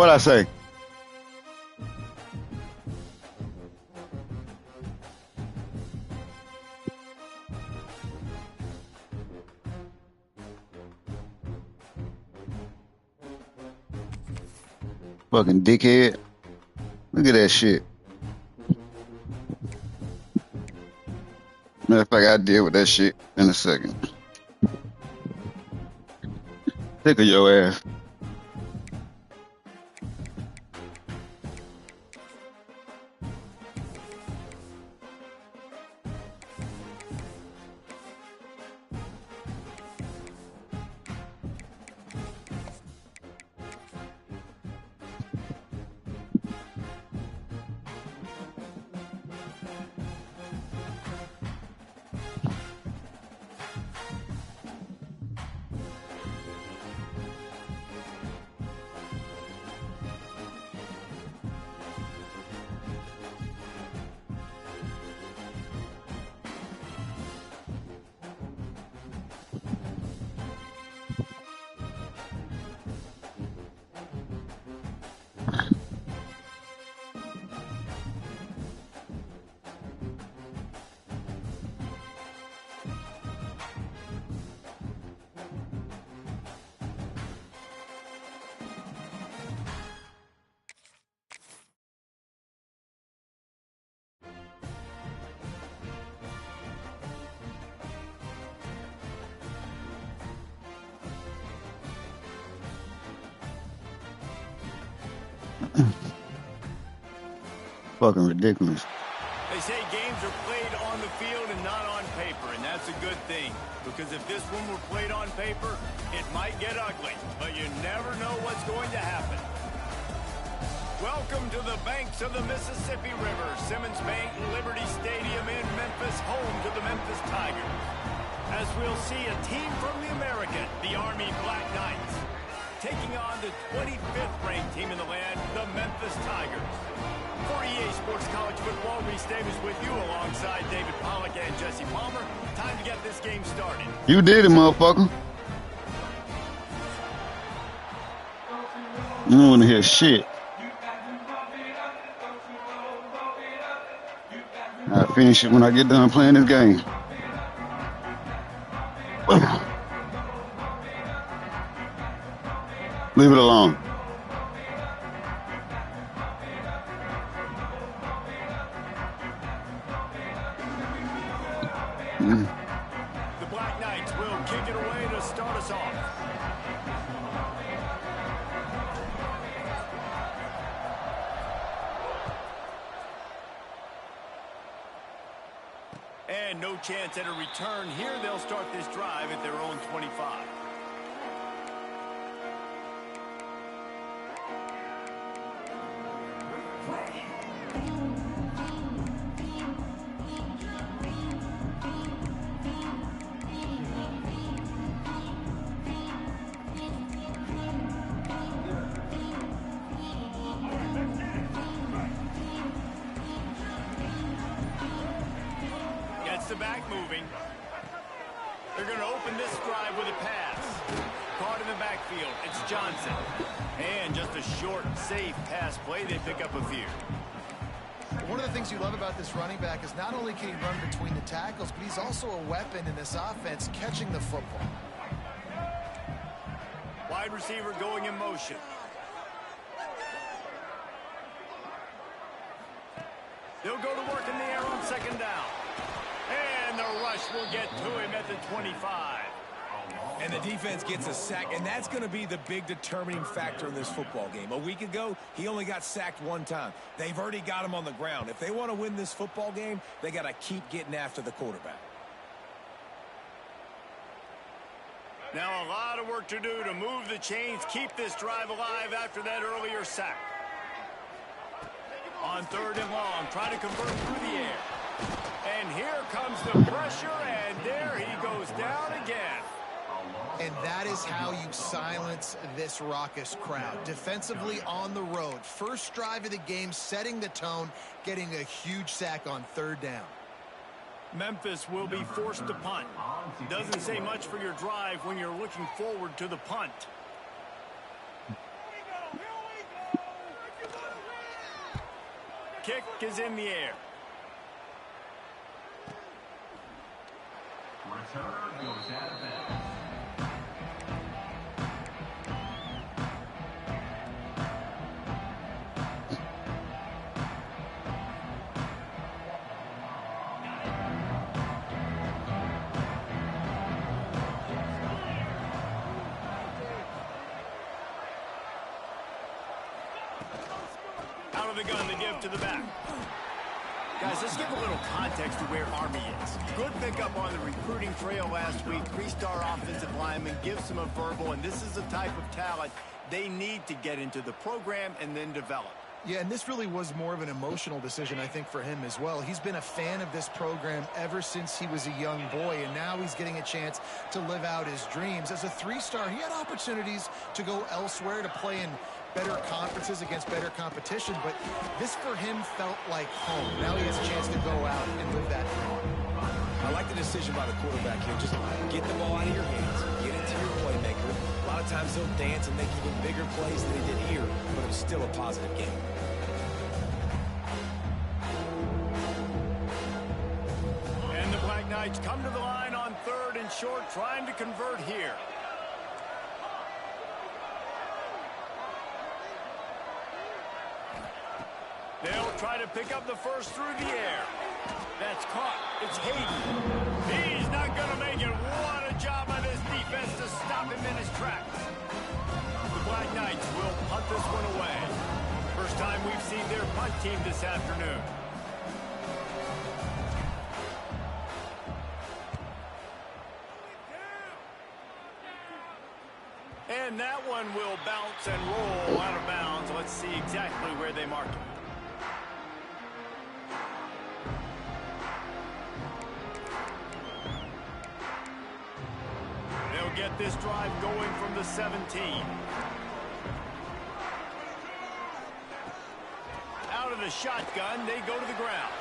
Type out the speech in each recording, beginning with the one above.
What I say? Fucking dickhead. Look at that shit. Matter of fact, I deal with that shit in a second. Sick of your ass. Fucking ridiculous. They say games are played on the field and not on paper, and that's a good thing. Because if this one were played on paper, it might get ugly, but you never know what's going to happen. Welcome to the banks of the Mississippi River, Simmons Bank Liberty Stadium in Memphis, home to the Memphis Tigers. As we'll see a team from the American, the Army Black Knights, taking on the 25th ranked team in the land, the Memphis Tigers. For EA Sports College Football, Reese Davis with you alongside David Pollock and Jesse Palmer. Time to get this game started. You did it, motherfucker. You don't want to hear shit. I'll finish it when I get done playing this game. Leave it alone. The Black Knights will kick it away to start us off. And no chance at a return here. They'll start this drive at their own 25. The back moving. They're going to open this drive with a pass. Caught in the backfield. It's Johnson. And just a short, safe pass play. They pick up a few. One of the things you love about this running back is not only can he run between the tackles, but he's also a weapon in this offense, catching the football. Wide receiver going in motion. They'll go to work in the air on second down. And the rush will get to him at the 25. And the defense gets a sack, and that's going to be the big determining factor in this football game. A week ago, he only got sacked one time. They've already got him on the ground. If they want to win this football game, they got to keep getting after the quarterback. Now a lot of work to do to move the chains, keep this drive alive after that earlier sack. On third and long, trying to convert through the air. And here comes the pressure, and there he goes down again. And that is how you silence this raucous crowd. Defensively on the road. First drive of the game, setting the tone, getting a huge sack on third down. Memphis will be forced to punt. Doesn't say much for your drive when you're looking forward to the punt. kick is in the air. Return goes out of bounds. Out of the gun to give to the back. Guys, let's give a little context to where Army is. Good pickup on the recruiting trail last week. Three-star offensive lineman gives them a verbal, and this is the type of talent they need to get into the program and then develop. Yeah, and this really was more of an emotional decision, I think, for him as well. He's been a fan of this program ever since he was a young boy, and now he's getting a chance to live out his dreams. As a three-star, he had opportunities to go elsewhere, to play in better conferences against better competition, but this for him felt like home. Now he has a chance to go out and live that dream. I like the decision by the quarterback here. Just get the ball out of your hands, get it to your playmaker. A lot of times they'll dance and make even bigger plays than they did here, but it was still a positive game. And the Black Knights come to the line on 3rd and short, trying to convert here. They'll try to pick up the first through the air. That's caught. It's Hayden. He's not going to make it. What a job by this defense to stop him in his tracks. The Black Knights will punt this one away. First time we've seen their punt team this afternoon. And that one will bounce and roll out of bounds. Let's see exactly where they mark it. They'll get this drive going from the 17. Out of the shotgun, they go to the ground.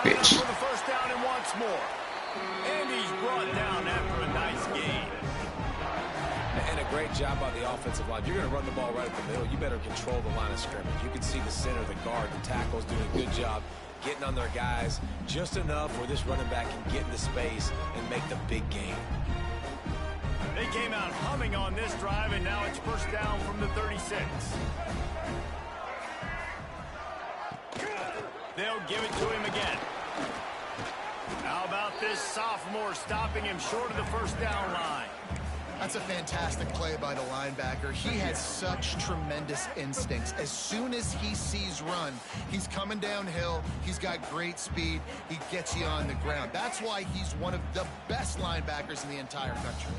Bitch. For the first down and once more. And he's brought down after a nice gain. And a great job by the offensive line. You're going to run the ball right up the middle. You better control the line of scrimmage. You can see the center, the guard, the tackles doing a good job getting on their guys just enough where this running back can get into space and make the big game. They came out humming on this drive, and now it's first down from the 36. They'll give it to him again. How about this sophomore stopping him short of the first down line? That's a fantastic play by the linebacker. He has such tremendous instincts. As soon as he sees run, he's coming downhill. He's got great speed. He gets you on the ground. That's why he's one of the best linebackers in the entire country.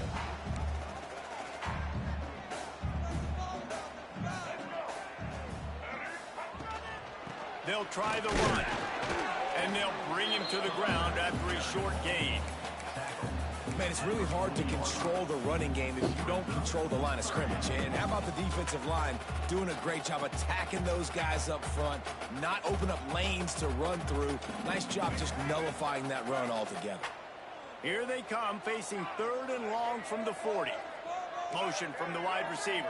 They'll try the run, and they'll bring him to the ground after a short gain. Man, it's really hard to control the running game if you don't control the line of scrimmage. And how about the defensive line doing a great job attacking those guys up front, not open up lanes to run through. Nice job just nullifying that run altogether. Here they come, facing 3rd and long from the 40. Motion from the wide receiver.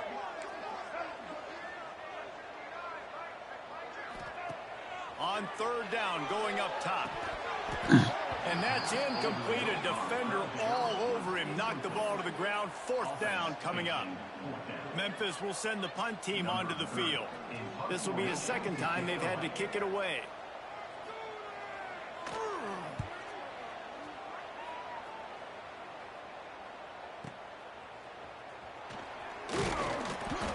On 3rd down, going up top. And that's incomplete. A defender all over him. Knocked the ball to the ground. 4th down coming up. Memphis will send the punt team onto the field. This will be the second time they've had to kick it away.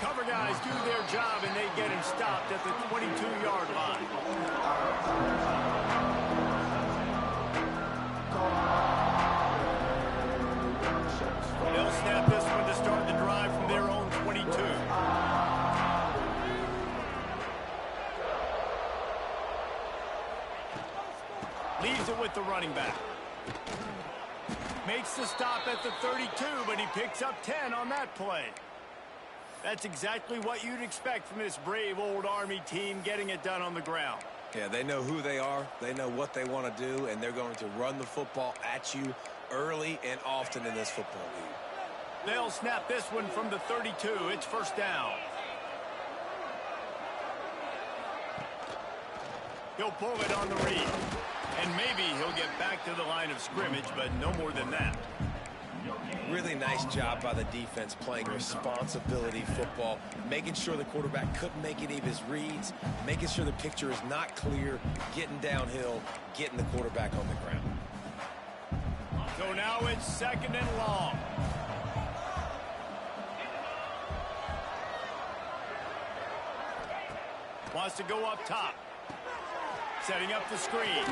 Cover guys do their job, and they get him stopped at the 22-yard line. They'll snap this one to start the drive from their own 22. Leaves it with the running back. Makes the stop at the 32, but he picks up 10 on that play. That's exactly what you'd expect from this brave old Army team, getting it done on the ground. Yeah, they know who they are, they know what they want to do, and they're going to run the football at you early and often in this football league. They'll snap this one from the 32. It's first down. He'll pull it on the read. And maybe he'll get back to the line of scrimmage, but no more than that. Really nice job by the defense playing responsibility football, making sure the quarterback couldn't make any of his reads, making sure the picture is not clear, getting downhill, getting the quarterback on the ground. So now it's 2nd and long. Wants to go up top. Setting up the screen.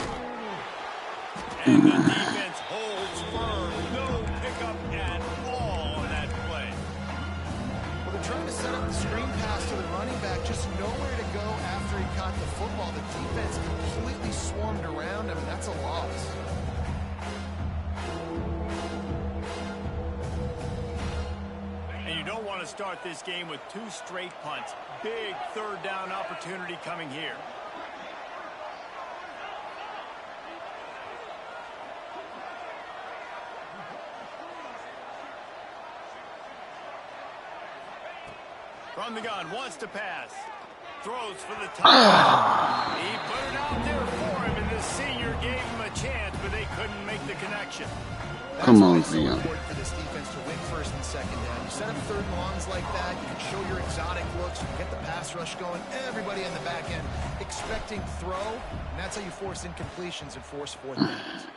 And the defense holds firm. No pickup at all on that play. Well, they're trying to set up the screen pass to the running back. Just nowhere to go after he caught the football. The defense completely swarmed around him, and that's a loss. And you don't want to start this game with 2 straight punts. Big 3rd down opportunity coming here. From the gun, wants to pass. Throws for the touchdown. He put it out there for him, and the senior gave him a chance, but they couldn't make the connection. Come on, That's why it's so Leon. important for this defense to win 1st and 2nd down. You set up 3rd and longs like that, you can show your exotic looks, you can get the pass rush going, everybody on the back end expecting throw, and that's how you force incompletions and force 4th downs.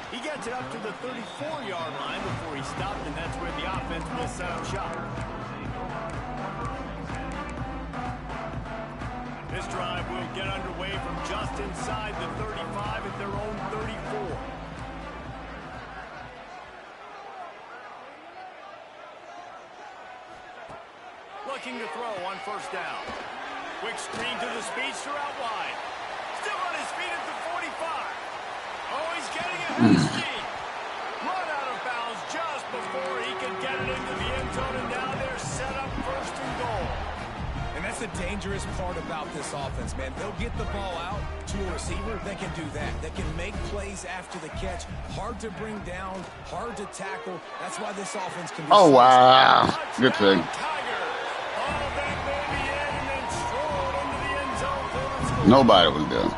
He gets it up to the 34-yard line before he stopped, and that's where the offense will set up shop. This drive will get underway from just inside the 35 at their own 34. Looking to throw on 1st down. Quick screen to the speedster out wide. Still on his feet at the 45. Oh, he's getting ahead of steam. Run out of bounds just before he can get it into the end zone, and now they're set up 1st and goal. And that's the dangerous part about this offense, man. They'll get the ball out to a receiver. They can do that. They can make plays after the catch. Hard to bring down, hard to tackle. That's why this offense can be Oh, so wow. Good play. Tigers. All that baby in and then strolled into the end zone for the score. Nobody was there.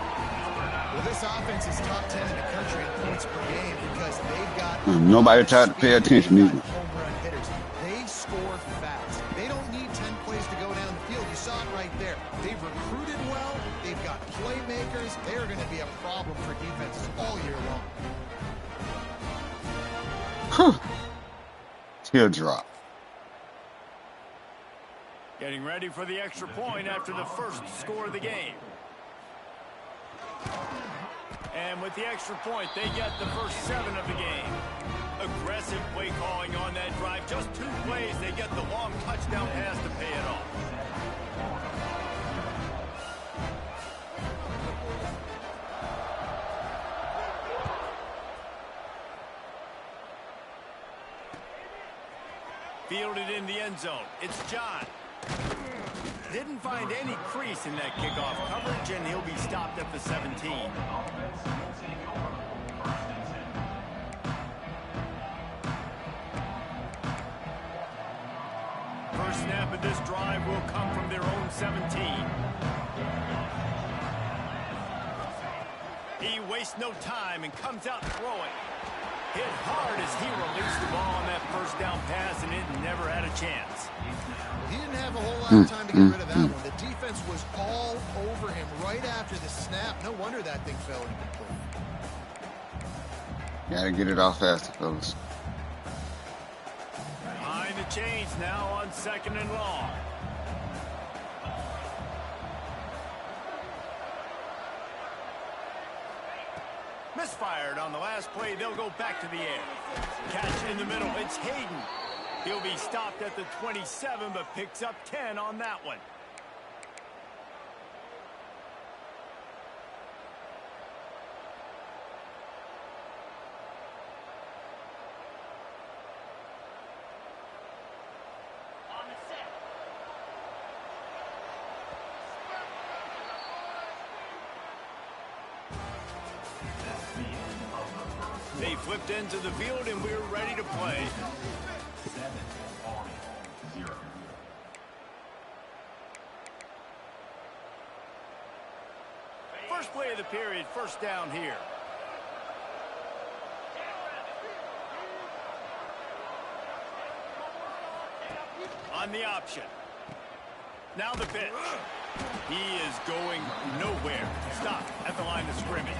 Well, this offense is top 10 in the country in points per game because they've got Nobody tried to pay attention either. home run hitters. They score fast. They don't need 10 plays to go down the field. You saw it right there. They've recruited well. They've got playmakers. They are going to be a problem for defenses all year long. Teardrop. Getting ready for the extra point after the 1st score of the game. And with the extra point, they get the first 7 of the game. Aggressive play calling on that drive. Just 2 plays, they get the long touchdown pass to pay it off. Fielded in the end zone. It's John. Didn't find any crease in that kickoff coverage, and he'll be stopped at the 17. First snap of this drive will come from their own 17. He wastes no time and comes out throwing. Hit hard as he released the ball on that 1st down pass, and it never had a chance. He didn't have a whole lot of time to get rid of that one. The defense was all over him right after the snap. No wonder that thing fell incomplete. Gotta get it off faster, fellas. Behind the chains now on 2nd and long. Misfired on the last play. They'll go back to the air. Catch in the middle. It's Hayden. He'll be stopped at the 27, but picks up 10 on that one. They flipped into the field, and we're ready to play. First play of the period, first down here. On the option. Now the pitch. He is going nowhere. Stop at the line of scrimmage.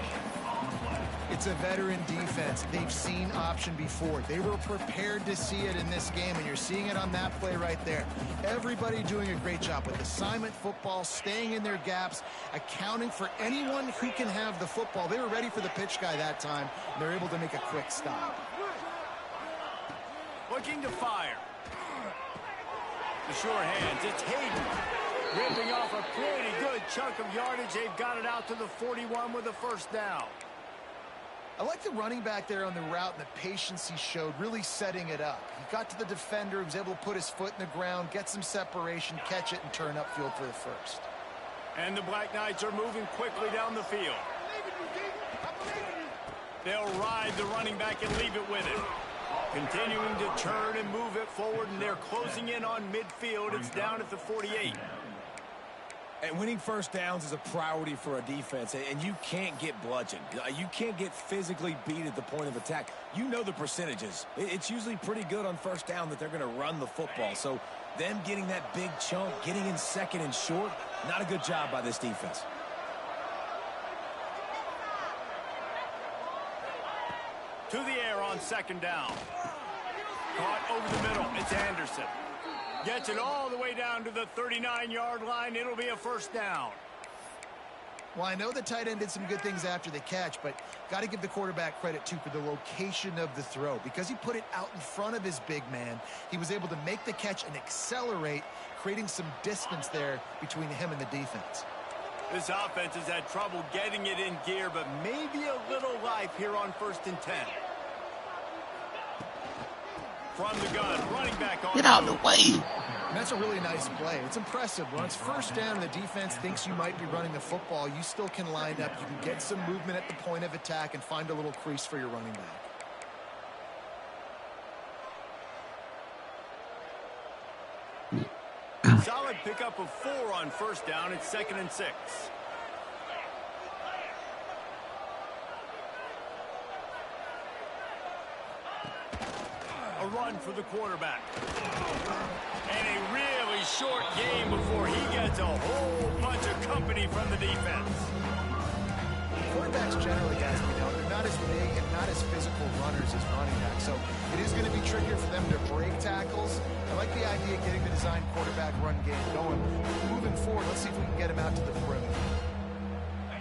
It's a veteran defense. They've seen option before. They were prepared to see it in this game, and you're seeing it on that play right there. Everybody doing a great job with assignment football, staying in their gaps, accounting for anyone who can have the football. They were ready for the pitch guy that time, and they're able to make a quick stop. Looking to fire. The sure hands. It's Hayden. Ripping off a pretty good chunk of yardage. They've got it out to the 41 with a first down. I like the running back there on the route and the patience he showed, really setting it up. He got to the defender, he was able to put his foot in the ground, get some separation, catch it, and turn upfield for the first. And the Black Knights are moving quickly down the field. They'll ride the running back and leave it with him. Continuing to turn and move it forward, and they're closing in on midfield. It's down at the 48. And winning first downs is a priority for a defense, and you can't get bludgeoned. You can't get physically beat at the point of attack. You know the percentages. It's usually pretty good on first down that they're going to run the football. So them getting that big chunk, getting in second and short, not a good job by this defense. To the air on second down. Caught over the middle. It's Anderson. Gets it all the way down to the 39-yard line. It'll be a first down. Well, I know the tight end did some good things after the catch, but got to give the quarterback credit, too, for the location of the throw. Because he put it out in front of his big man, he was able to make the catch and accelerate, creating some distance there between him and the defense. This offense has had trouble getting it in gear, but maybe a little life here on 1st and 10. From the gun, running back on. Get out of the way. And that's a really nice play. It's impressive. When it's first down and the defense thinks you might be running the football, you still can line up. You can get some movement at the point of attack and find a little crease for your running back. Solid pickup of 4 on first down. It's 2nd and 6. A run for the quarterback. And a really short game before he gets a whole bunch of company from the defense. Quarterbacks generally, guys, they're not as big and not as physical runners as running backs, so it is going to be trickier for them to break tackles. I like the idea of getting the design quarterback run game going. Moving forward, let's see if we can get him out to the perimeter.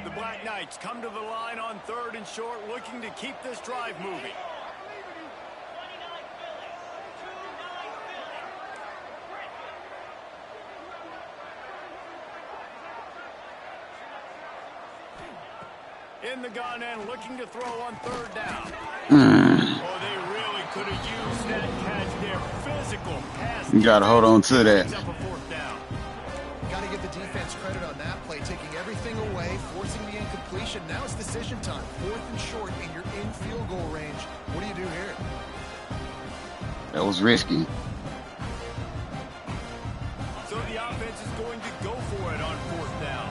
The Black Knights come to the line on 3rd and short, looking to keep this drive moving. In the gun and looking to throw on 3rd down. Oh, they really could have used that catch there. Physical pass. You got to hold on to that. Got to give the defense credit on that play, taking everything away, forcing the incompletion. Now it's decision time. 4th and short, and you're in field goal range. What do you do here? That was risky. So the offense is going to go for it on 4th down.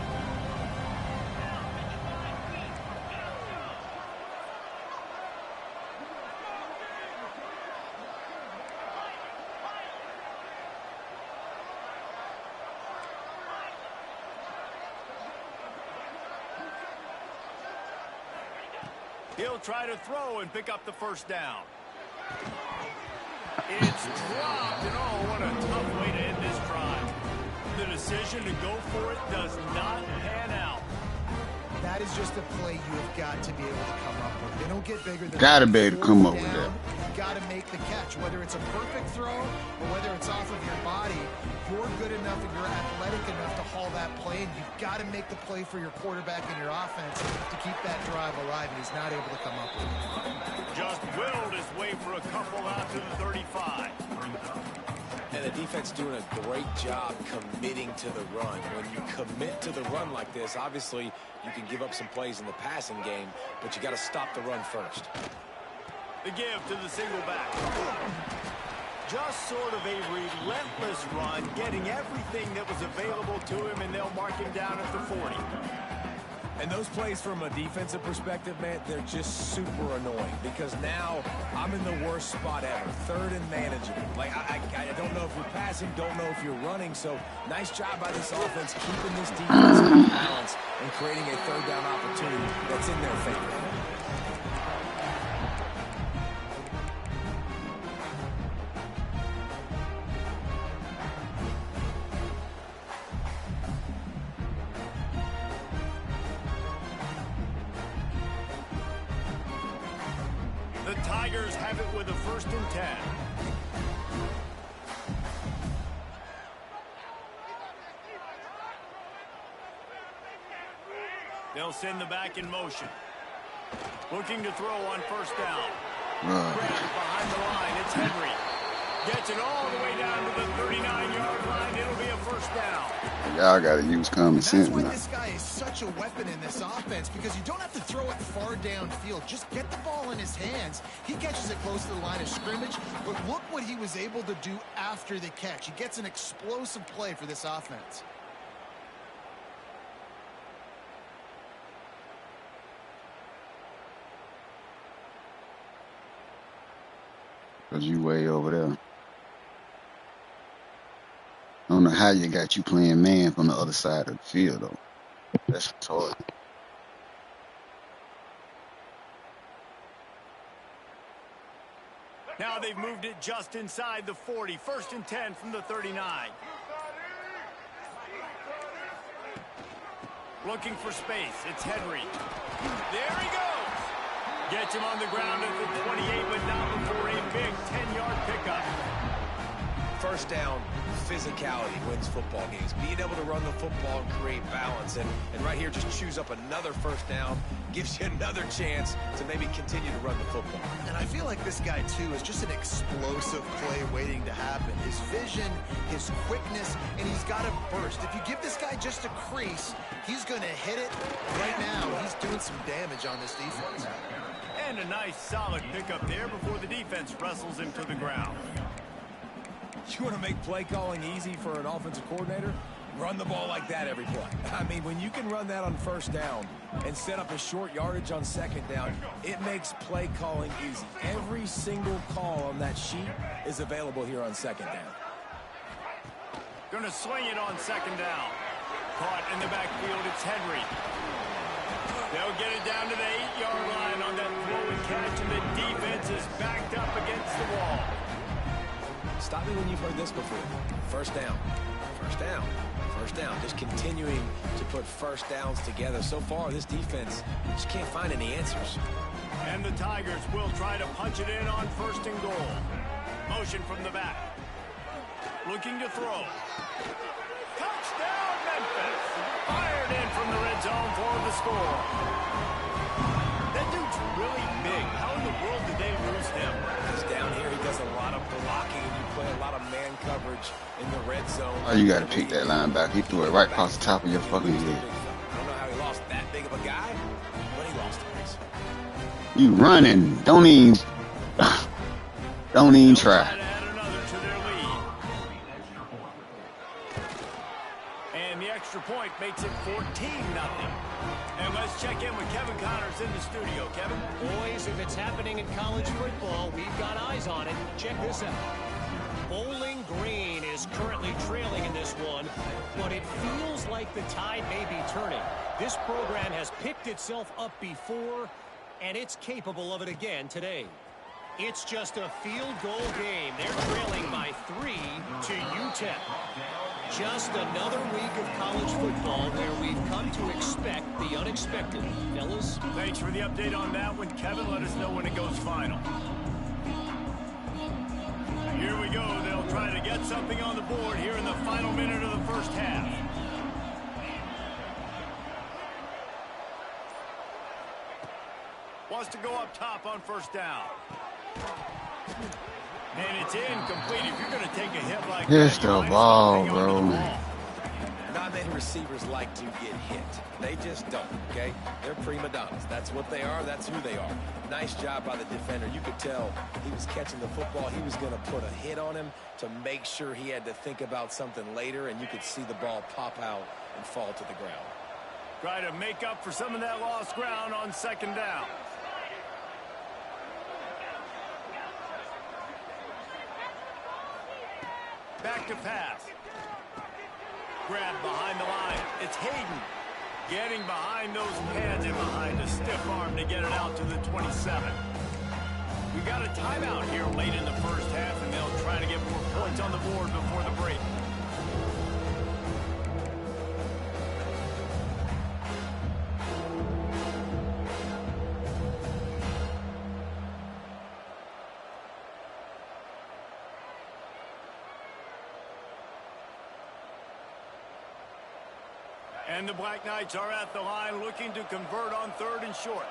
He'll try to throw and pick up the first down. It's dropped, and oh, what a tough way to end this drive. The decision to go for it does not pan out. That is just a play you have got to be able to come up with. They don't get bigger than Gotta be able to come up with down. that. You got to make the catch, whether it's a perfect throw or whether it's off of your body. You're good enough and you're athletic enough to haul that play, and you've got to make the play for your quarterback and your offense to keep that drive alive, and he's not able to come up with it. Just willed his way for a couple out to the 35. And the defense doing a great job committing to the run. When you commit to the run like this, obviously you can give up some plays in the passing game, but you got to stop the run first. The give to the single back. Just sort of a relentless run, getting everything that was available to him, and they'll mark him down at the 40. And those plays from a defensive perspective, man, they're just super annoying because now I'm in the worst spot ever, third and manageable. Like, I don't know if you're passing, don't know if you're running, so nice job by this offense keeping this defense in balance and creating a third down opportunity that's in their favor. The Tigers have it with a 1st and 10. They'll send the back in motion. Looking to throw on 1st down. Grab behind the line. It's Henry. Gets it all the way down to the 39-yard line. It'll be a 1st down. Y'all got to use common sense That's why now. this guy is such a weapon in this offense, because you don't have to throw it far downfield. Just get the ball in his hands. He catches it close to the line of scrimmage, but look what he was able to do after the catch. He gets an explosive play for this offense. Because you way over there. I don't know how you got you playing man from the other side of the field, though. That's retarded. Now they've moved it just inside the 40. 1st and 10 from the 39. Looking for space. It's Henry. There he goes. Gets him on the ground at the 28, but not before a big 10-yard pickup. 1st down, physicality wins football games. Being able to run the football and create balance. And right here, just choose up another 1st down. Gives you another chance to maybe continue to run the football. And I feel like this guy, too, is just an explosive play waiting to happen. His vision, his quickness, and he's got a burst. If you give this guy just a crease, he's going to hit it. Right now, he's doing some damage on this defense. And a nice, solid pickup there before the defense wrestles him to the ground. You want to make play calling easy for an offensive coordinator? Run the ball like that every play. I mean, when you can run that on 1st down and set up a short yardage on 2nd down, it makes play calling easy. Every single call on that sheet is available here on 2nd down. Gonna swing it on 2nd down. Caught in the backfield, it's Henry. They'll get it down to the 8-yard line on that throw and catch, and the defense is backed up against the wall. Stop me when you've heard this before. 1st down, 1st down, 1st down. Just continuing to put 1st downs together. So far, this defense just can't find any answers. And the Tigers will try to punch it in on 1st and goal. Motion from the back. Looking to throw. Touchdown, Memphis! Fired in from the red zone for the score. That dude's really big. How in the world did they lose him? He's down here. He does a lot of blocking, and you play a lot of man coverage in the red zone. Oh, you got to pick that linebacker. He threw it right across the top of your fucking head. I don't know how he lost that big of a guy, but he lost it. You running. Don't even try. Add another to their lead. And the extra point makes it 14-0. And let's check in with Kevin Connors in the studio. Kevin? Boys, if it's happening in college football, we've got eyes on it. Check this out. Bowling Green is currently trailing in this one, but it feels like the tide may be turning. This program has picked itself up before, and it's capable of it again today. It's just a field goal game. They're trailing by 3 to UTEP. Just another week of college football where we've come to expect the unexpected. Fellas? Thanks for the update on that one, Kevin. Let us know when it goes final. Here we go. They'll try to get something on the board here in the final minute of the 1st half. Wants to go up top on 1st down. And it's incomplete. If you're going to take a hit like It's that, the you ball, might as well hang on to the bro. ball. Not many receivers like to get hit. They just don't, okay? They're prima donnas. That's what they are. That's who they are. Nice job by the defender. You could tell he was catching the football. He was going to put a hit on him to make sure he had to think about something later, and you could see the ball pop out and fall to the ground. Try to make up for some of that lost ground on second down. Back to pass. Grab behind the line. It's Hayden. Getting behind those pads and behind a stiff arm to get it out to the 27. We got a timeout here late in the first half, and they'll try to get more points on the board before the break. And the Black Knights are at the line looking to convert on 3rd and short.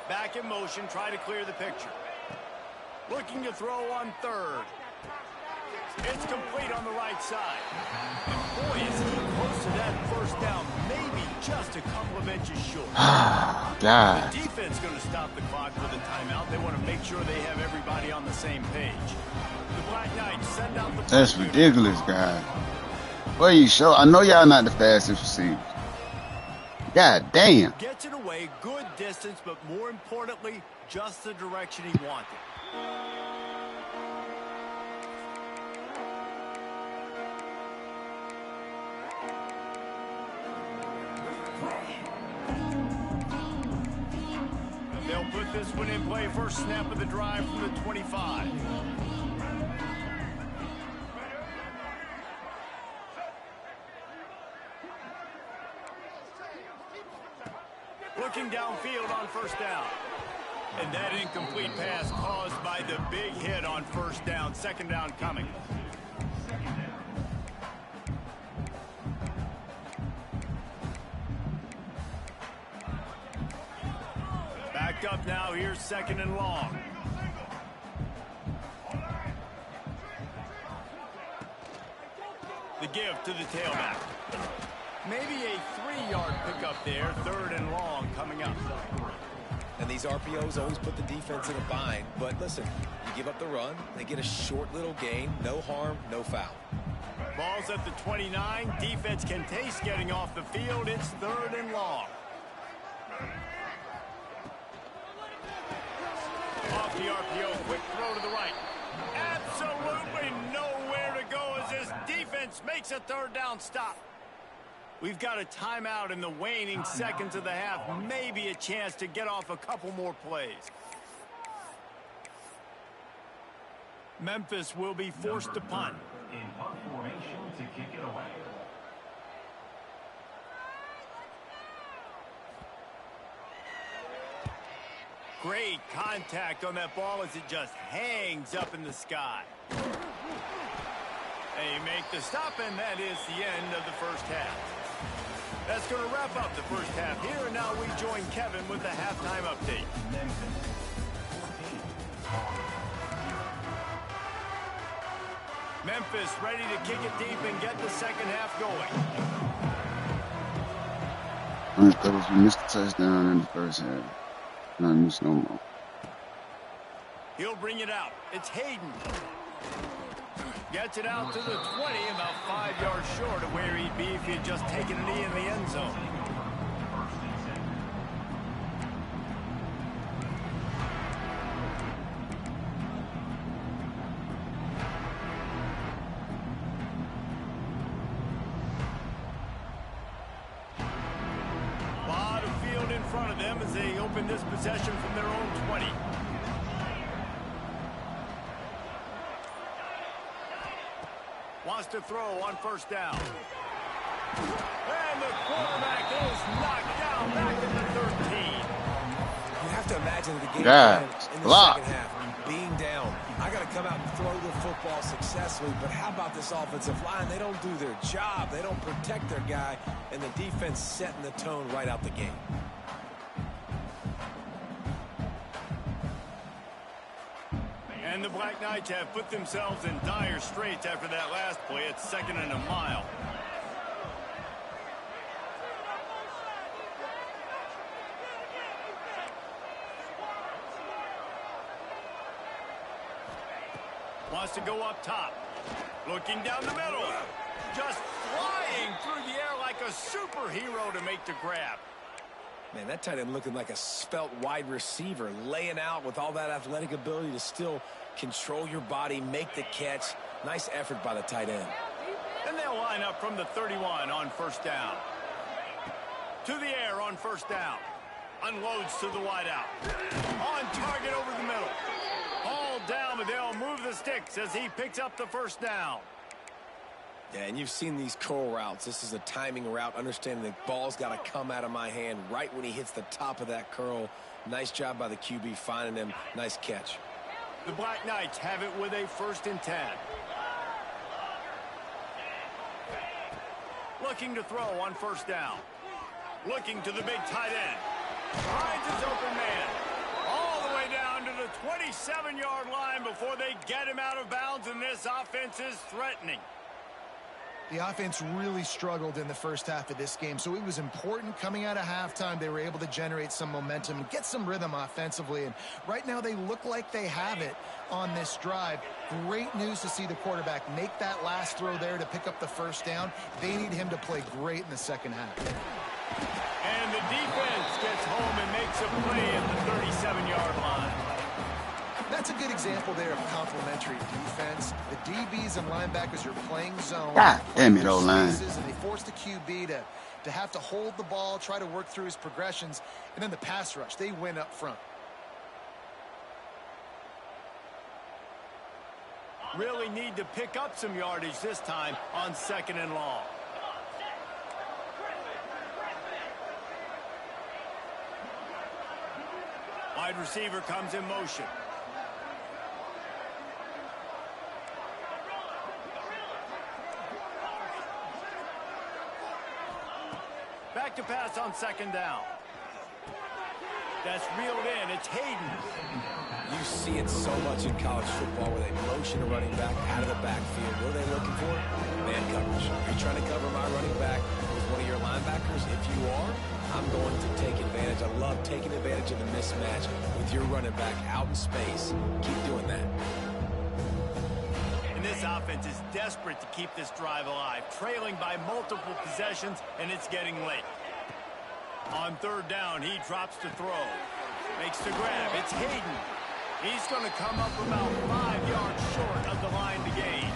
Back in motion, try to clear the picture. Looking to throw on 3rd. It's complete on the right side. And boy, is he close to that first down. Maybe just a couple of inches short. God. The defense going to stop the clock with a timeout. They want to make sure they have everybody on the same page. The Black Knights send out the... That's ridiculous, guys. What you show? I know y'all not the fastest receivers. God damn. Gets it away, good distance, but more importantly, just the direction he wanted. They'll put this one in play. First snap of the drive from the 25. Looking downfield on first down. And that incomplete pass caused by the big hit on first down. Second down coming. Back up now. Here's 2nd and long. The give to the tailback. Maybe a 3-yard pickup there. 3rd and long coming up. And these RPOs always put the defense in a bind. But listen, you give up the run, they get a short little gain. No harm, no foul. Ball's at the 29. Defense can taste getting off the field. It's 3rd and long. Off the RPO, quick throw to the right. Absolutely nowhere to go as this defense makes a 3rd down stop. We've got a timeout in the waning seconds of the half. Maybe a chance to get off a couple more plays. Memphis will be forced to punt. In punt formation to kick it away. Great contact on that ball as it just hangs up in the sky. They make the stop, and that is the end of the first half. That's going to wrap up the first half here, and now we join Kevin with the halftime update. Memphis ready to kick it deep and get the second half going. We missed the touchdown in the first half. Not miss no more. He'll bring it out. It's Hayden. Gets it out to the 20, about 5 yards short of where he'd be if he had just taken a knee in the end zone. A lot of field in front of them as they open this possession from their own 20. Wants to throw on first down. And the quarterback is knocked down back at the 13. You have to imagine the game God, in the block. second half. Being down, I got to come out and throw the football successfully. But how about this offensive line? They don't do their job. They don't protect their guy. And the defense setting the tone right out the game. And the Black Knights have put themselves in dire straits after that last play. It's 2nd and a mile. Wants to go up top. Looking down the middle. Just flying through the air like a superhero to make the grab. Man, that tight end looking like a svelte wide receiver, laying out with all that athletic ability to still control your body, make the catch. Nice effort by the tight end. And they'll line up from the 31 on first down. To the air on first down. Unloads to the wideout. On target over the middle. All down, but they'll move the sticks as he picks up the first down. Yeah, and you've seen these curl routes. This is a timing route, understanding the ball's got to come out of my hand right when he hits the top of that curl. Nice job by the QB finding him. Nice catch. The Black Knights have it with a 1st and 10. Looking to throw on first down. Looking to the big tight end. Finds his open man. All the way down to the 27-yard line before they get him out of bounds, and this offense is threatening. The offense really struggled in the first half of this game, so it was important coming out of halftime. They were able to generate some momentum and get some rhythm offensively, and right now they look like they have it on this drive. Great news to see the quarterback make that last throw there to pick up the first down. They need him to play great in the second half. And the defense gets home and makes a play at the 37-yard line. That's a good example there of complementary defense. The DBs and linebackers are playing zone. God damn it, O-line. And they force the QB to have to hold the ball, try to work through his progressions, and then the pass rush. They win up front. Really need to pick up some yardage this time on 2nd and long. Wide receiver comes in motion. Back to pass on 2nd down. That's reeled in. It's Hayden. You see it so much in college football where they motion a running back out of the backfield. What are they looking for? Man coverage. Are you trying to cover my running back with one of your linebackers? If you are, I'm going to take advantage. I love taking advantage of the mismatch with your running back out in space. Keep doing that. And this offense is desperate to keep this drive alive, trailing by multiple possessions, and it's getting late. On 3rd down, he drops to throw. Makes the grab. It's Hayden. He's going to come up about 5 yards short of the line to gain.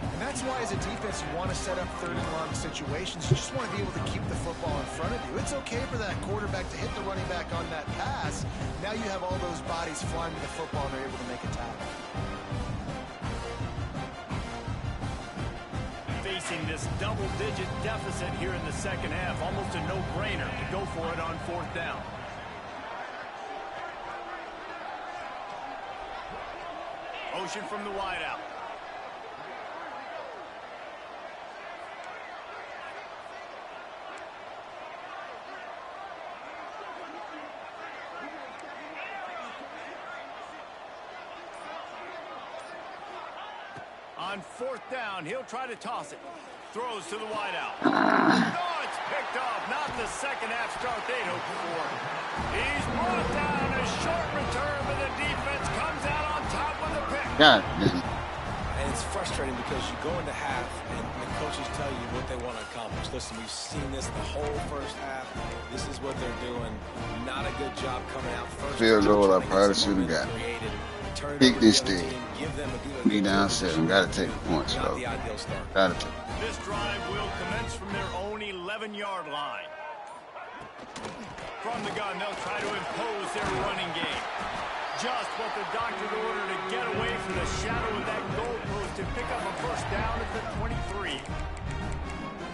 And that's why, as a defense, you want to set up 3rd and long situations. You just want to be able to keep the football in front of you. It's okay for that quarterback to hit the running back on that pass. Now you have all those bodies flying to the football, and they're able to make a tackle. Facing this double-digit deficit here in the second half, almost a no-brainer to go for it on 4th down. Motion from the wideout. On 4th down, he'll try to toss it. Throws to the wideout. No, it's picked off. Not the second half start they'd hoped for. He's brought down a short return, but the defense comes out on top with a pick. God. And it's frustrating because you go into half and the coaches tell you what they want to accomplish. Listen, we've seen this the whole first half. This is what they're doing. Not a good job coming out first. Field goal, I probably should have got. Pick this thing. Me down 7. Gotta take the points, bro. Gotta take. This drive will commence from their own 11-yard line. From the gun, they'll try to impose their running game. Just what the doctor ordered to get away from the shadow of that goalpost and pick up a first down at the 23.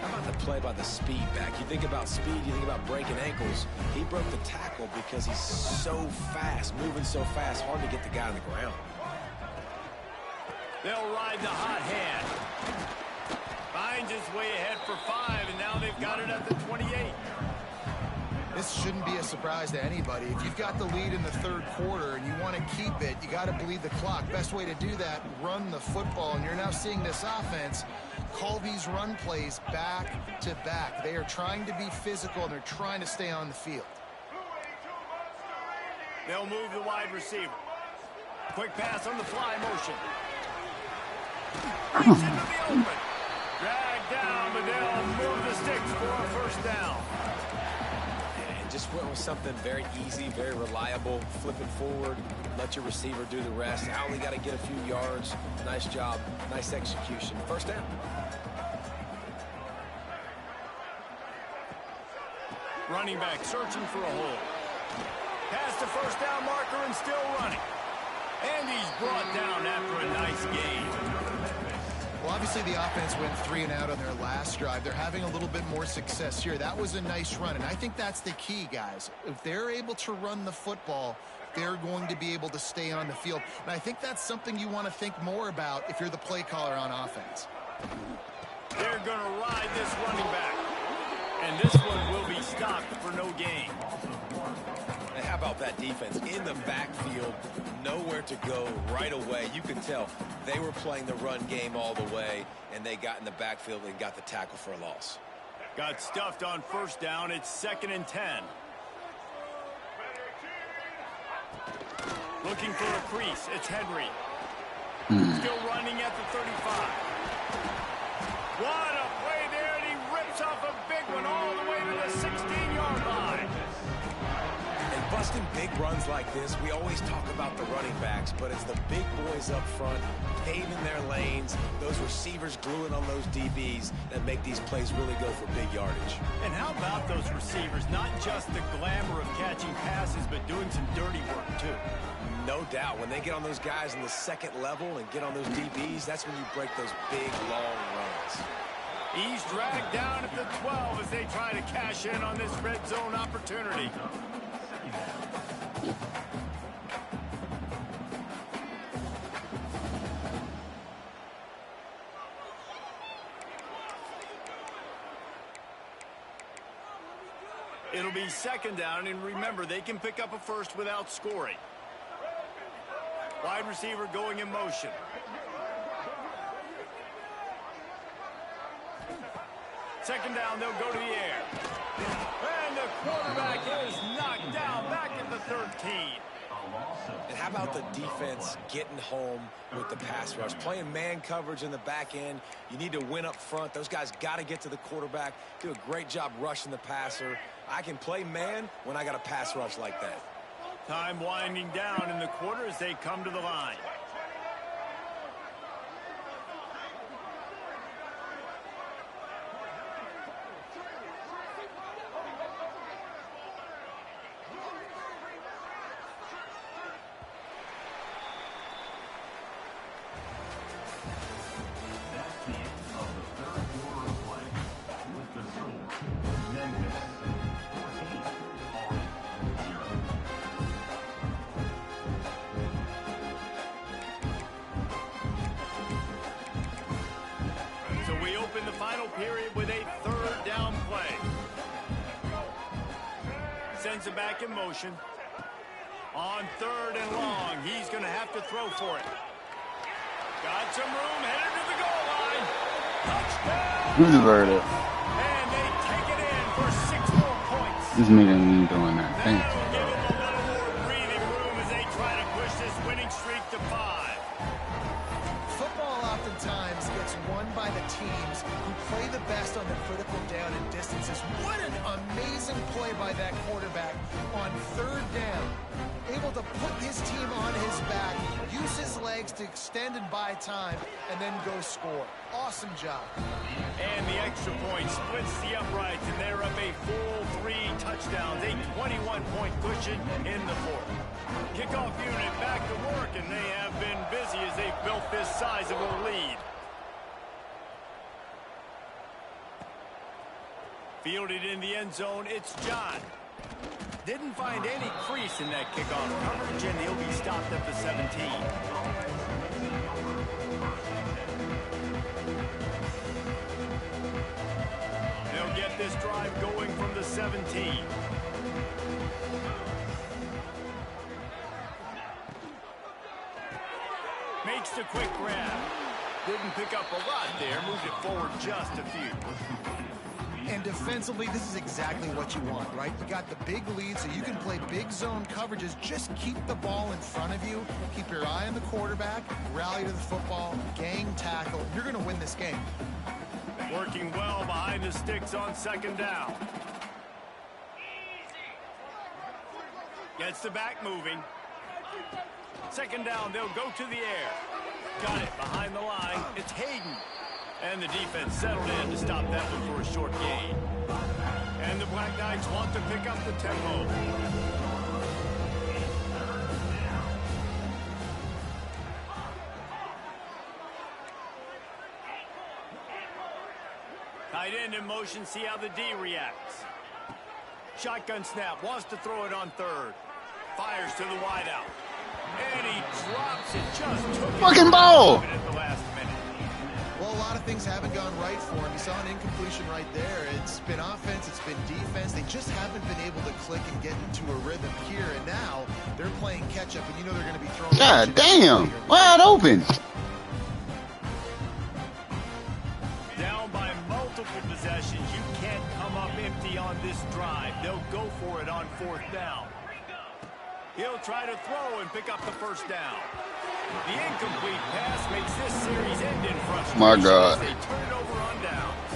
How about the play by the speed back? You think about speed, you think about breaking ankles. He broke the tackle because he's so fast, moving so fast, hard to get the guy on the ground. They'll ride the hot hand. Finds his way ahead for 5, and now they've got it at the 28. This shouldn't be a surprise to anybody. If you've got the lead in the 3rd quarter and you want to keep it, you got to bleed the clock. Best way to do that, run the football. And you're now seeing this offense call these run plays back to back. They are trying to be physical, and they're trying to stay on the field. They'll move the wide receiver. Quick pass on the fly motion. Reach into the open. Drag down, but they'll move the sticks for a first down. And just went with something very easy, very reliable. Flip it forward, let your receiver do the rest. I only got to get a few yards. Nice job, nice execution. First down. Running back searching for a hole. Past the first down marker and still running. And he's brought down after a nice gain. Well, obviously the offense went 3 and out on their last drive. They're having a little bit more success here. That was a nice run, and I think that's the key, guys. If they're able to run the football, they're going to be able to stay on the field. And I think that's something you want to think more about if you're the play caller on offense. They're going to ride this running back. And this one will be stopped for no gain. And how about that defense? In the backfield, nowhere to go right away. You could tell they were playing the run game all the way, and they got in the backfield and got the tackle for a loss. Got stuffed on first down. It's 2nd and 10. Looking for a crease. It's Henry. Still running at the 35. What a play there, and he rips off a big one all the way to the 16-yard line. And busting big runs like this, we always talk about the running backs, but it's the big boys up front, paving their lanes, those receivers gluing on those DBs that make these plays really go for big yardage. And how about those receivers? Not just the glamour of catching passes, but doing some dirty work, too. No doubt. When they get on those guys in the second level and get on those DBs, that's when you break those big, long runs. He's dragged down at the 12 as they try to cash in on this red zone opportunity. It'll be 2nd down, and remember, they can pick up a first without scoring. Wide receiver going in motion. Second down, they'll go to the air. And the quarterback is knocked down back at the 13. And how about the defense getting home with the pass rush? Playing man coverage in the back end. You need to win up front. Those guys got to get to the quarterback, do a great job rushing the passer. I can play man when I got a pass rush like that. Time winding down in the quarter as they come to the line. That's the end of the 3rd quarter of play. With the score, Memphis 14, Army 0. So we open the final period with a 3rd down play. Sends it back in motion. On 3rd and long, he's going to have to throw for it. Got some room, headed to the goal line. Touchdown! Who's the verdict? And they take it in for 6 more points. This nigga ain't doing that. Thanks. That'll give them a little more breathing room as they try to push this winning streak to 5. Football oftentimes gets won by the teams who play the best on the critical down and distances. What an amazing play by that quarterback on 3rd down. Able to put his team on his back, use his legs to extend and buy time, and then go score. Awesome job. And the extra point splits the uprights, and they're up a full 3 touchdowns, a 21-point cushion in the 4th. Kickoff unit back to work, and they have been busy as they've built this sizable lead. Fielded in the end zone, it's John. Didn't find any crease in that kickoff coverage, and he'll be stopped at the 17. They'll get this drive going from the 17. Makes the quick grab. Didn't pick up a lot there, moved it forward just a few. And defensively, this is exactly what you want, right? You got the big lead, so you can play big zone coverages. Just keep the ball in front of you. Keep your eye on the quarterback. Rally to the football. Gang tackle. You're going to win this game. Working well behind the sticks on second down. Gets the back moving. Second down, they'll go to the air. Got it behind the line. It's Hayden. And the defense settled in to stop that one for a short gain. And the Black Knights want to pick up the tempo. Tight end in motion, see how the D reacts. Shotgun snap, wants to throw it on third. Fires to the wideout. And he drops it, just took it. Fucking ball! At the last minute. Well, a lot of things haven't gone right for him. You saw an incompletion right there. It's been offense, it's been defense. They just haven't been able to click and get into a rhythm here. And now they're playing catch-up, and you know they're going to be throwing. God damn! Wide open. Down by multiple possessions. You can't come up empty on this drive. They'll go for it on fourth down. He'll try to throw and pick up the first down. The incomplete pass makes this series end in frustration. My God. They turn it over on downs.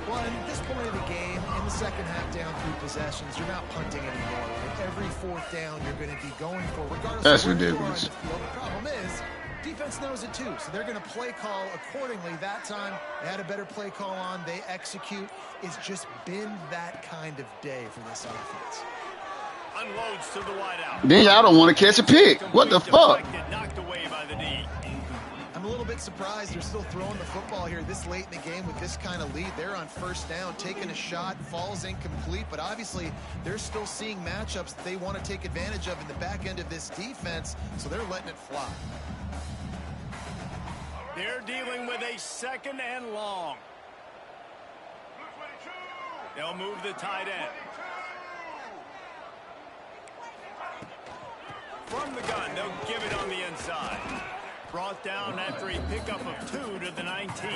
Well, at this point of the game, in the second half down 3 possessions, you're not punting anymore. With every fourth down, you're going to be going for, regardless That's of where you are on ridiculous. the field. The problem is, defense knows it too, so they're going to play call accordingly. That time, they had a better play call on. They execute. It's just been that kind of day for this offense. Unloads to the wideout. Then y'all don't want to catch a pick. What the fuck? Deflected, knocked away by the D. I'm a little bit surprised they're still throwing the football here this late in the game with this kind of lead. They're on first down, taking a shot, falls incomplete, but obviously they're still seeing matchups that they want to take advantage of in the back end of this defense, so they're letting it fly. They're dealing with a second and long. They'll move the tight end. From the gun, they'll give it on the inside. Brought down after a pickup of 2 to the 19.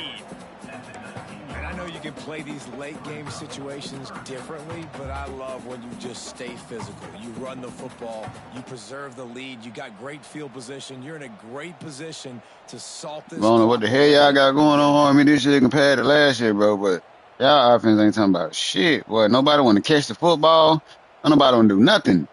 And I know you can play these late game situations differently, but I love when you just stay physical. You run the football, you preserve the lead, you got great field position, you're in a great position to salt this. I don't know what the hell y'all got going on. I mean, this year compared to last year, bro, but y'all offense ain't talking about shit. Boy, nobody want to catch the football. Nobody want to do nothing.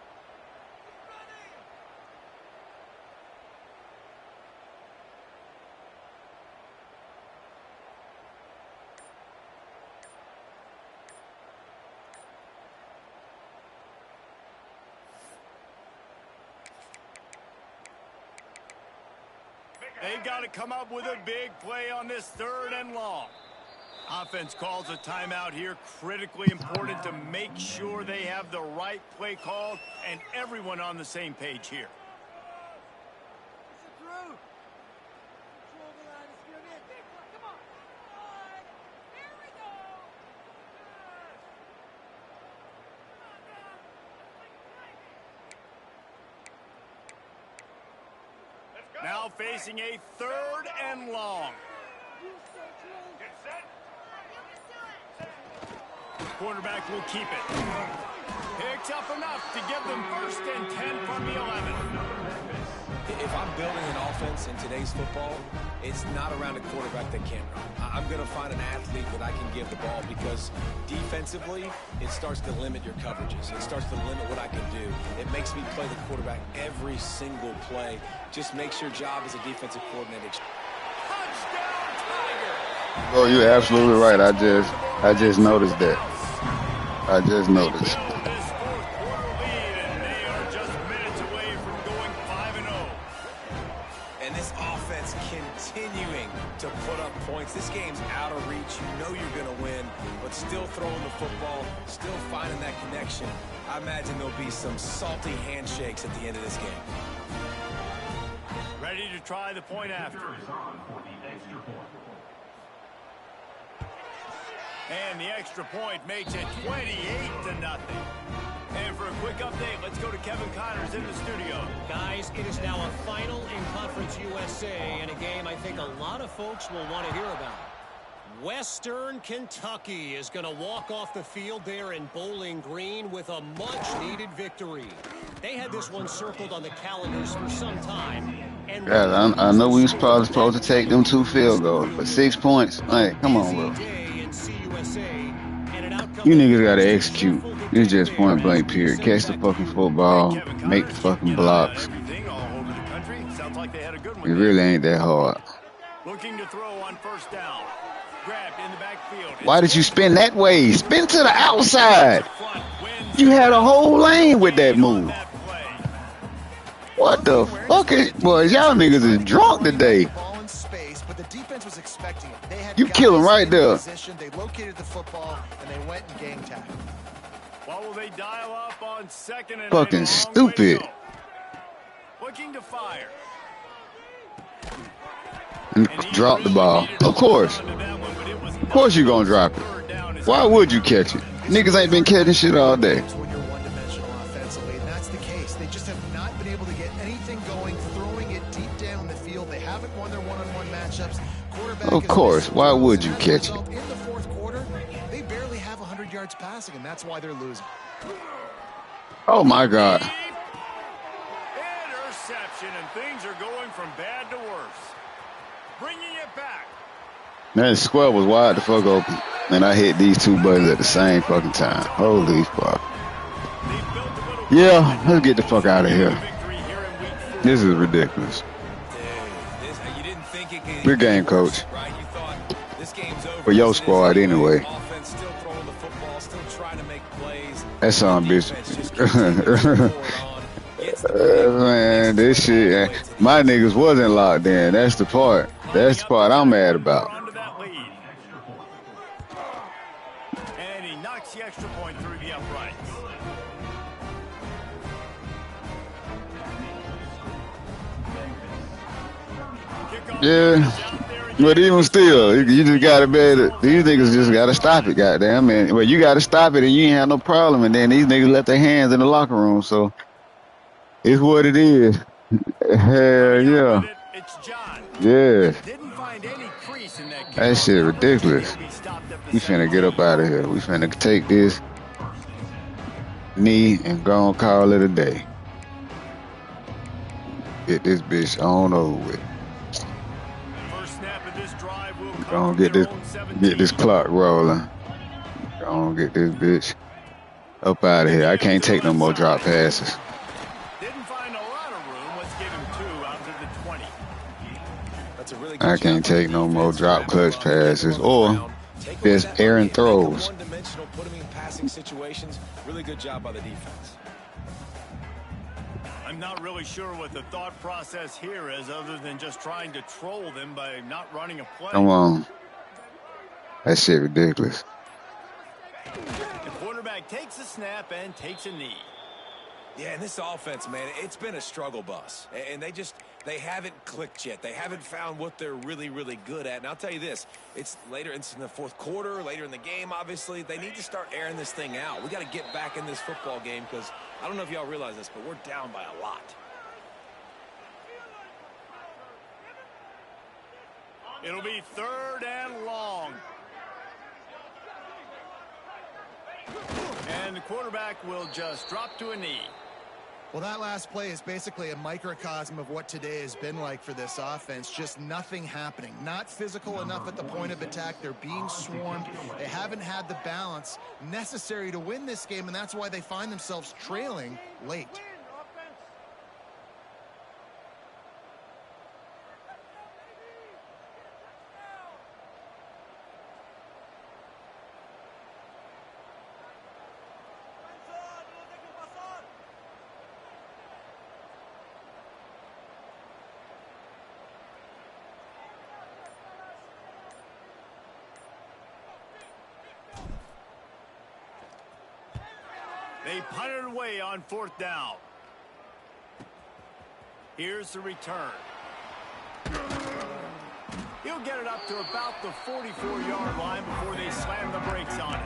They've got to come up with a big play on this third and long. Offense calls a timeout here. Critically important to make sure they have the right play called and everyone on the same page here. Now facing a third and long. Quarterback will keep it. Picks up enough to give them first and 10 from the 11. If I'm building an offense in today's football, it's not around a quarterback that can't run. I'm going to find an athlete that I can give the ball because defensively, it starts to limit your coverages. It starts to limit what I can do. It makes me play the quarterback every single play. Just makes your job as a defensive coordinator. Touchdown, Tiger! Oh, you're absolutely right. I just noticed that. I just noticed. Build this fourth quarter lead, and they are just minutes away from going 5-0. And this offense continuing to put up points. This game's out of reach. You know you're going to win, but still throwing the football, still finding that connection. I imagine there'll be some salty handshakes at the end of this game. Ready to try the point after. And the extra point makes it 28-0. And for a quick update, let's go to Kevin Connors in the studio. Guys, it is now a final in Conference USA and a game I think a lot of folks will want to hear about. Western Kentucky is going to walk off the field there in Bowling Green with a much-needed victory. They had this one circled on the calendars for some time. And God, I know we was probably supposed to take them 2 field goals, but 6 points. Hey, come on, bro. You niggas gotta execute. It's just point blank period. Catch the fucking football, make the fucking blocks. It really ain't that hard. Looking to throw on first down. Grabbed in the backfield. Why did you spin that way? Spin to the outside. You had a whole lane with that move. What the fuck is, boys? Y'all niggas is drunk today. You kill him right there. They located the football and they went and gang tackled. What will they dial up on second and Fucking stupid. Looking to fire. And drop the ball. Of course. Of course you gonna drop it. Why would you catch it? Niggas ain't been catching shit all day. When you're one-dimensional offensively, and that's the case. They just have not been able to get anything going, throwing it deep down the field. They haven't won their one-on-one matchups. Of course. Why would you catch it? In the fourth quarter, they barely have 100 yards passing, and that's why they're losing. Oh my God. Interception, and things are going from bad to worse. Bringing it back. That square was wide the fuck open. And I hit these 2 buttons at the same fucking time. Holy fuck. Yeah, let's get the fuck out of here. This is ridiculous. Good game, coach. For your squad, anyway. That's on bitch. Man, this shit. My niggas wasn't locked in. That's the part. That's the part I'm mad about. And he knocks the extra point through the uprights. Yeah, but even still, you just gotta be able to, these niggas just gotta stop it, goddamn. And well, you gotta stop it, and you ain't have no problem. And then these niggas left their hands in the locker room, so it's what it is. Hell yeah, yeah. That shit ridiculous. We finna get up out of here. We finna take this knee and go and call it a day. Get this bitch on over with. Gonna get this clock rolling. Gonna get this bitch up out of here. I can't take no more drop passes. Didn't find a lot of room. Let's give him 2 out of the 20. That's a really good I can't take no more drop clutch passes or just errant throws. One-dimensional, put him in passing situations. Really good job by the defense. I'm not really sure what the thought process here is, other than just trying to troll them by not running a play. Come on. That shit ridiculous. The quarterback takes a snap and takes a knee. Yeah, and this offense, man, it's been a struggle bus. And they haven't clicked yet. They haven't found what they're really, really good at. And I'll tell you this, it's later in the fourth quarter, later in the game, obviously. They need to start airing this thing out. We got to get back in this football game because I don't know if y'all realize this, but we're down by a lot. It'll be 3rd and long. And the quarterback will just drop to a knee. Well, that last play is basically a microcosm of what today has been like for this offense. Just nothing happening. Not physical enough at the point of attack. They're being swarmed. They haven't had the balance necessary to win this game, and that's why they find themselves trailing late. They punted away on 4th down. Here's the return. He'll get it up to about the 44-yard line before they slam the brakes on it.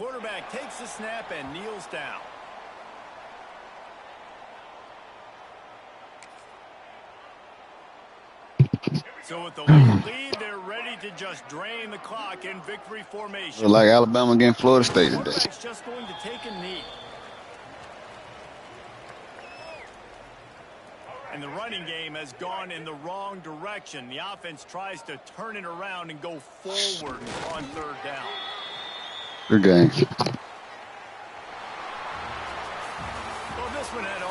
quarterback takes the snap and kneels down. So with the lead, they're ready to just drain the clock in victory formation. Like Alabama against Florida State today. Quarterback's just going to take a knee. And the running game has gone in the wrong direction. The offense tries to turn it around and go forward on third down. Good game. Well, this one had